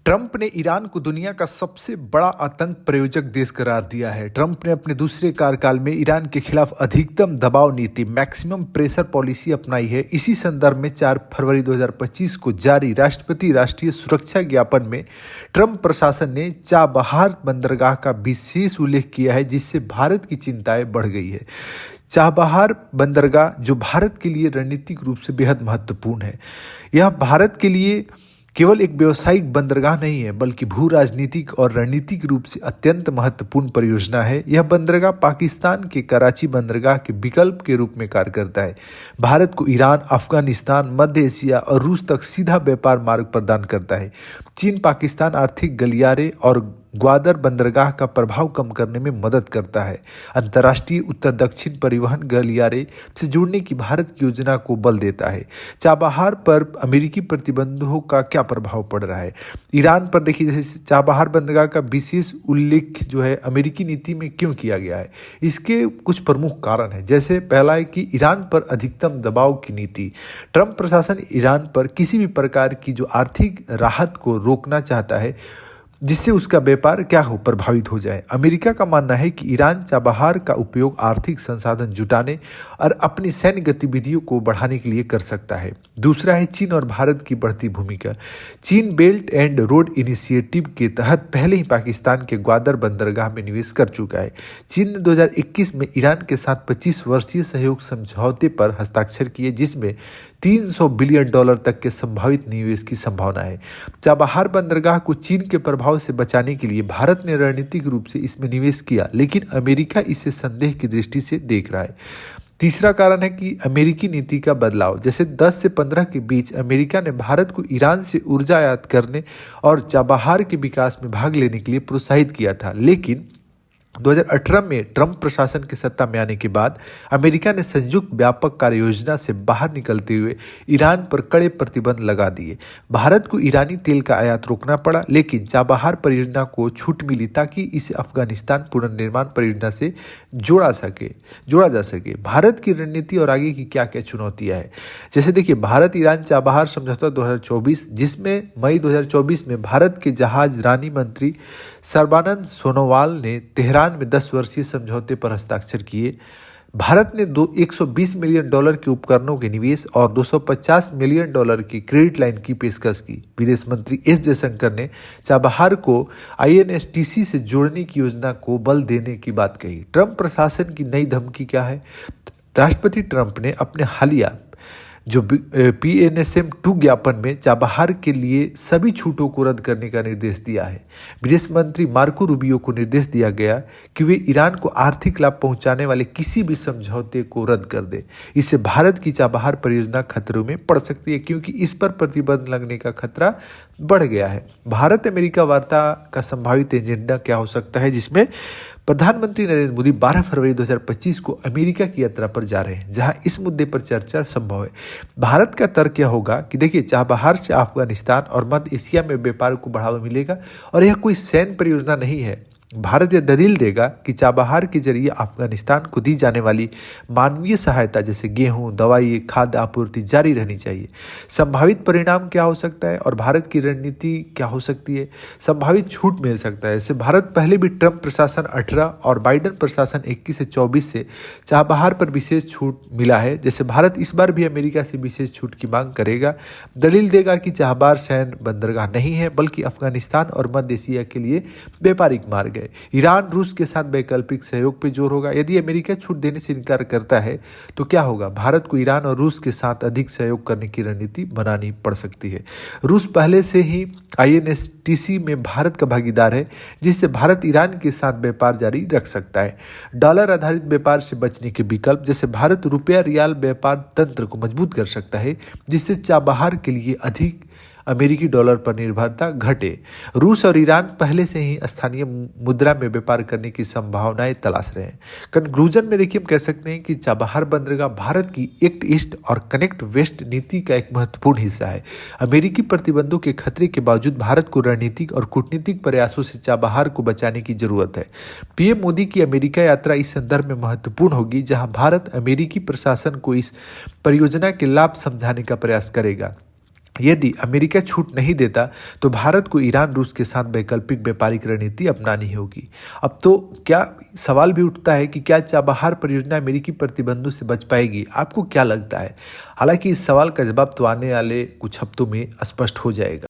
Trump ने Iran को दुनिया का सबसे बड़ा आतंक प्रायोजक देश करार दिया है। ट्रंप ने अपने दूसरे कार्यकाल में ईरान के खिलाफ अधिकतम दबाव नीति मैक्सिमम प्रेशर पॉलिसी अपनाई है। इसी संदर्भ में 4 फरवरी 2025 को जारी राष्ट्रपति राष्ट्रीय सुरक्षा ज्ञापन में ट्रंप प्रशासन ने चाबहार बंदरगाह का विशेष उल्लेख किया है, जिससे भारत की चिंताएं बढ़ गई है। चाबहार बंदरगाह जो भारत के लिए रणनीतिक रूप से बेहद महत्वपूर्ण है, यह भारत के लिए केवल एक व्यावसायिक बंदरगाह नहीं है, बल्कि भू राजनीतिक और रणनीतिक रूप से अत्यंत महत्वपूर्ण परियोजना है। यह बंदरगाह पाकिस्तान के कराची बंदरगाह के विकल्प के रूप में कार्य करता है। भारत को ईरान, अफगानिस्तान, मध्य एशिया और रूस तक सीधा व्यापार मार्ग प्रदान करता है। चीन पाकिस्तान आर्थिक गलियारे और ग्वादर बंदरगाह का प्रभाव कम करने में मदद करता है। अंतर्राष्ट्रीय उत्तर दक्षिण परिवहन गलियारे से जुड़ने की भारत की योजना को बल देता है। चाबहार पर अमेरिकी प्रतिबंधों का क्या प्रभाव पड़ रहा है? ईरान पर देखिए, जैसे चाबहार बंदरगाह का विशेष उल्लेख जो है अमेरिकी नीति में क्यों किया गया है, इसके कुछ प्रमुख कारण हैं। जैसे पहला है कि ईरान पर अधिकतम दबाव की नीति। ट्रंप प्रशासन ईरान पर किसी भी प्रकार की जो आर्थिक राहत को रोकना चाहता है, जिससे उसका व्यापार प्रभावित हो जाए। अमेरिका का मानना है कि ईरान चाबहार का उपयोग आर्थिक संसाधन जुटाने और अपनी सैन्य गतिविधियों को बढ़ाने के लिए कर सकता है। दूसरा है चीन और भारत की बढ़ती भूमिका। चीन बेल्ट एंड रोड इनिशिएटिव के तहत पहले ही पाकिस्तान के ग्वादर बंदरगाह में निवेश कर चुका है। चीन ने 2021 में ईरान के साथ 25 वर्षीय सहयोग समझौते पर हस्ताक्षर किए, जिसमें $300 बिलियन तक के संभावित निवेश की संभावना है। चाबहार बंदरगाह को चीन के प्रभाव से बचाने के लिए भारत ने रणनीतिक रूप से इसमें निवेश किया, लेकिन अमेरिका इसे संदेह की दृष्टि से देख रहा है। तीसरा कारण है कि अमेरिकी नीति का बदलाव। जैसे 10 से 15 के बीच अमेरिका ने भारत को ईरान से ऊर्जा आयात करने और चाबहार के विकास में भाग लेने के लिए प्रोत्साहित किया था, लेकिन 2018 में ट्रंप प्रशासन के सत्ता में आने के बाद अमेरिका ने संयुक्त व्यापक कार्य योजना से बाहर निकलते हुए ईरान पर कड़े प्रतिबंध लगा दिए। भारत को ईरानी तेल का आयात रोकना पड़ा, लेकिन चाबहार परियोजना को छूट मिली ताकि इसे अफगानिस्तान पुनर्निर्माण परियोजना से जोड़ा जा सके। भारत की रणनीति और आगे की क्या क्या चुनौतियां हैं, जैसे देखिए, भारत ईरान चाबहार समझौता 2024, जिसमें मई 2024 में भारत के जहाज रानी मंत्री सर्बानंद सोनोवाल ने तेहरान में 10 वर्षीय समझौते पर हस्ताक्षर किए। भारत ने $120 मिलियन के उपकरणों के निवेश और $250 मिलियन की क्रेडिट लाइन की पेशकश की। विदेश मंत्री एस जयशंकर ने चाबहार को INSTC से जोड़ने की योजना को बल देने की बात कही। ट्रंप प्रशासन की नई धमकी क्या है? राष्ट्रपति ट्रंप ने अपने हालिया जो PNSM-2 ज्ञापन में चाबहार के लिए सभी छूटों को रद्द करने का निर्देश दिया है। विदेश मंत्री मार्को रूबियो को निर्देश दिया गया कि वे ईरान को आर्थिक लाभ पहुंचाने वाले किसी भी समझौते को रद्द कर दे। इससे भारत की चाबहार परियोजना खतरों में पड़ सकती है, क्योंकि इस पर प्रतिबंध लगने का खतरा बढ़ गया है। भारत अमेरिका वार्ता का संभावित एजेंडा क्या हो सकता है, जिसमें प्रधानमंत्री नरेंद्र मोदी 12 फरवरी 2025 को अमेरिका की यात्रा पर जा रहे हैं, जहां इस मुद्दे पर चर्चा संभव है। भारत का तर्क यह होगा कि देखिए, चाबहार से अफगानिस्तान और मध्य एशिया में व्यापार को बढ़ावा मिलेगा और यह कोई सैन्य परियोजना नहीं है। भारत यह दलील देगा कि चाबहार के जरिए अफगानिस्तान को दी जाने वाली मानवीय सहायता जैसे गेहूं, दवाई, खाद्य आपूर्ति जारी रहनी चाहिए। संभावित परिणाम क्या हो सकता है और भारत की रणनीति क्या हो सकती है? संभावित छूट मिल सकता है। जैसे भारत पहले भी ट्रंप प्रशासन 18 और बाइडेन प्रशासन 21 से 24 से चाबहार पर विशेष छूट मिला है। जैसे भारत इस बार भी अमेरिका से विशेष छूट की मांग करेगा, दलील देगा कि चाबहार सैन्य बंदरगाह नहीं है, बल्कि अफगानिस्तान और मध्य एशिया के लिए व्यापारिक मार्ग। ईरान रूस के साथ वैकल्पिक सहयोग पर जोर होगा। यदि अमेरिका छूट देने से इनकार करता है तो क्या होगा? भारत को ईरान और रूस के साथ अधिक सहयोग करने की रणनीति बनानी पड़ सकती है। रूस पहले से ही INSTC में भारत का भागीदार है, जिससे भारत ईरान के साथ व्यापार जारी रख सकता है। डॉलर आधारित व्यापार से बचने के विकल्प, जैसे भारत रुपया रियाल व्यापार तंत्र को मजबूत कर सकता है, जिससे चाबहार के लिए अधिक अमेरिकी डॉलर पर निर्भरता घटे। रूस और ईरान पहले से ही स्थानीय मुद्रा में व्यापार करने की संभावनाएं तलाश रहे हैं। कंक्लूजन में देखिए, हम कह सकते हैं कि चाबहार बंदरगाह भारत की एक्ट ईस्ट और कनेक्ट वेस्ट नीति का एक महत्वपूर्ण हिस्सा है। अमेरिकी प्रतिबंधों के खतरे के बावजूद भारत को रणनीतिक और कूटनीतिक प्रयासों से चाबहार को बचाने की जरूरत है। PM मोदी की अमेरिका यात्रा इस संदर्भ में महत्वपूर्ण होगी, जहां भारत अमेरिकी प्रशासन को इस परियोजना के लाभ समझाने का प्रयास करेगा। यदि अमेरिका छूट नहीं देता तो भारत को ईरान रूस के साथ वैकल्पिक व्यापारिक रणनीति अपनानी होगी। अब तो क्या सवाल भी उठता है कि क्या चाबहार परियोजना अमेरिकी प्रतिबंधों से बच पाएगी? आपको क्या लगता है? हालांकि इस सवाल का जवाब तो आने वाले कुछ हफ्तों में स्पष्ट हो जाएगा।